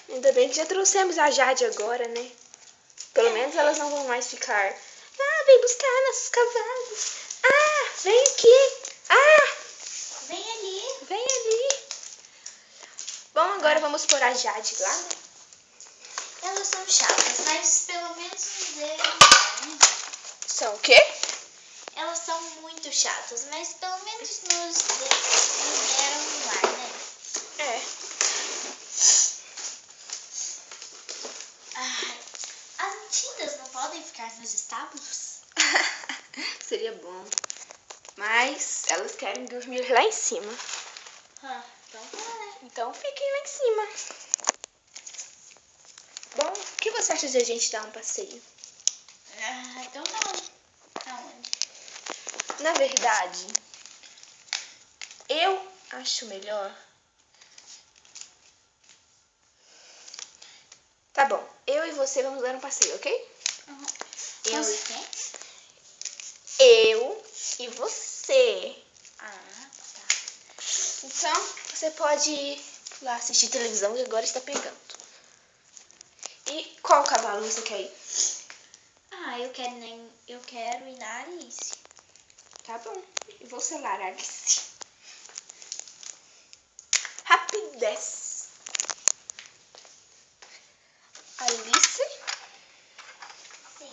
Ainda bem que já trouxemos a Jade agora, né? Pelo menos elas não vão mais ficar... Ah, vem buscar nossos cavalos. Ah, vem aqui. Ah, Vem ali. vem ali. Bom, agora vamos pôr a Jade lá, né? Elas são chatas, mas pelo menos nos deram lar, né? São o quê? Elas são muito chatas, mas pelo menos nos deram lar, né? É. Ai, as mentiras não podem ficar nos estábulos? Seria bom. Mas elas querem dormir lá em cima. Então tá, né? Então fiquem lá em cima. Bom, o que você acha de a gente dar um passeio? Então tá. Aonde? Na verdade, eu acho melhor... Tá bom, eu e você vamos dar um passeio, ok? Eu e quem? Eu e você. Tá. Então, você pode ir lá assistir televisão que agora está pegando. E qual cavalo você quer ir? Eu quero ir na Alice. Tá bom. E você lá, Alice. Rapidez. Alice? Sim.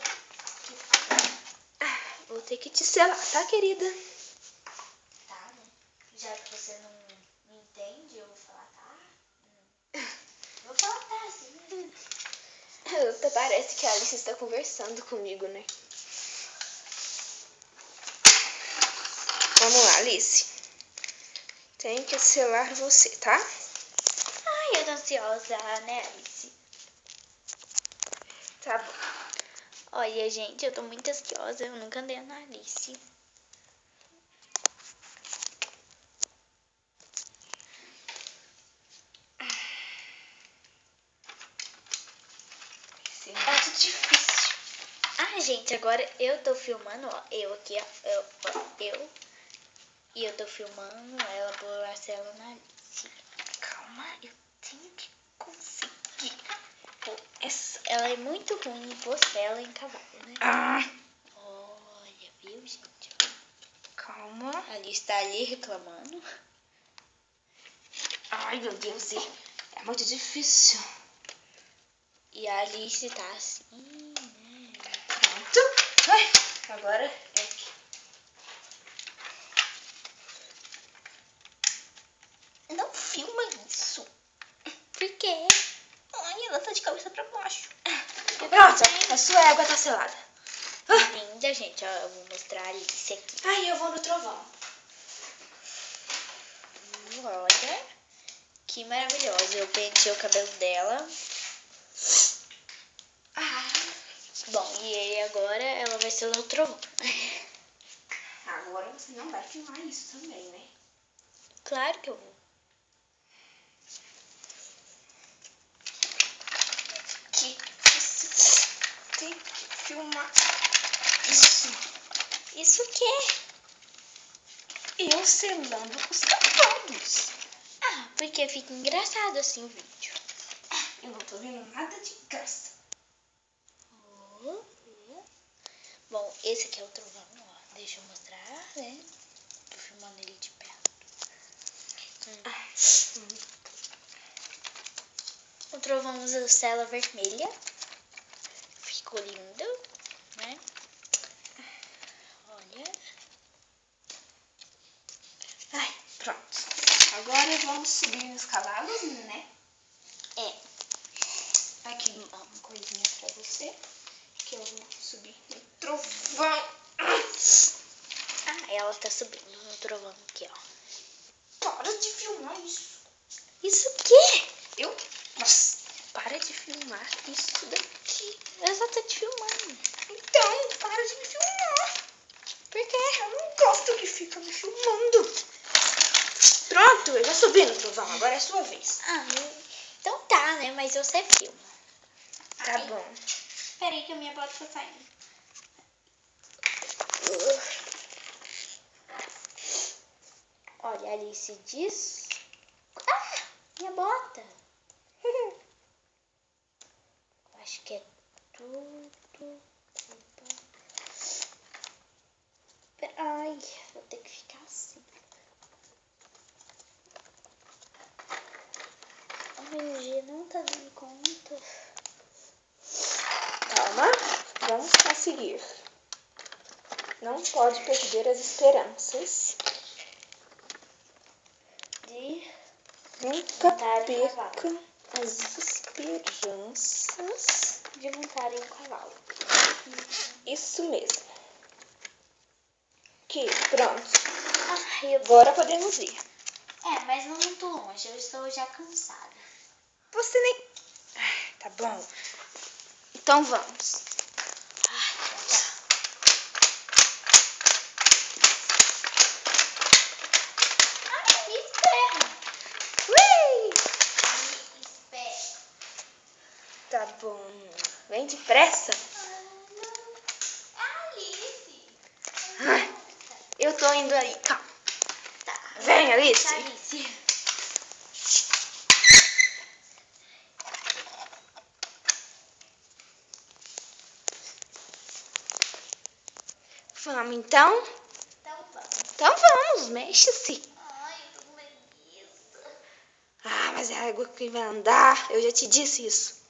Vou ter que te selar, tá, querida? Tá, né? Já que você não entende, eu vou falar tá. Eu vou falar tá, sim. Até parece que a Alice está conversando comigo, né? Vamos lá, Alice. Tenho que selar você, tá? Ai, eu tô ansiosa, né, Alice? Tá bom. Olha, gente, eu tô muito ansiosa. Eu nunca andei na Alice. Isso é muito difícil. Gente, agora eu tô filmando, ó. Eu aqui, ó. Eu. E eu tô filmando ela por Marcela na Alice. Calma, eu tenho que conseguir. Ela é muito ruim em pôr ela em cavalo, né? Olha, viu, gente? Calma. A Alice tá ali reclamando. Ai, meu Deus, é muito difícil. E a Alice tá assim, né? Pronto. Ai, agora é aqui. Não filma isso. Por quê? Ai, ela tá de cabeça pra baixo. Pronto, a sua égua tá selada. Linda, gente. Ó, eu vou mostrar a Alice aqui. Ai, eu vou no trovão. Olha, que maravilhosa. Eu pentei o cabelo dela. Bom, e aí agora ela vai ser o trovão. Agora você não vai filmar isso também, né? Claro que eu vou. Que você tem que filmar isso. Isso o quê? Eu selando os cavalos. Porque fica engraçado assim o vídeo. Eu não tô vendo nada de graça. Bom, esse aqui é o trovão, ó. Deixa eu mostrar, né? Tô filmando ele de perto. O trovão usa cela vermelha. Ficou lindo, né? Olha. Ai, pronto. Agora vamos subir nos cavalos, né? Aqui uma coisinha pra você. Que eu vou subir no trovão. Ela tá subindo no trovão aqui, ó. Para de filmar isso. Isso o quê? Nossa, para de filmar isso daqui. Eu só tô te filmando. Então, para de me filmar. Por quê? Eu não gosto que fica me filmando. Pronto, eu já subi no trovão. Agora é a sua vez. Então tá, né? Mas você filma. Tá bom. Peraí que a minha bota tá saindo. Olha, Alice diz... minha bota. acho que é tudo culpa. Ai, vou ter que ficar assim. A energia não tá dando conta. Calma, vamos conseguir. Não pode perder as esperanças. Nunca perca as esperanças de montarem um cavalo. Isso mesmo. Que pronto. Ai, agora podemos ir. Mas não muito longe. Eu estou já cansada. Você nem... tá bom. Então vamos. Me espera. Ui! Me espera. Tá bom. Vem depressa. Alice. Eu tô indo aí. Calma. Tá. Vem, Alice. Alice. Vamos então? Então vamos, mexe-se. Ai, eu tô com preguiça. Mas é a água que vai andar. Eu já te disse isso.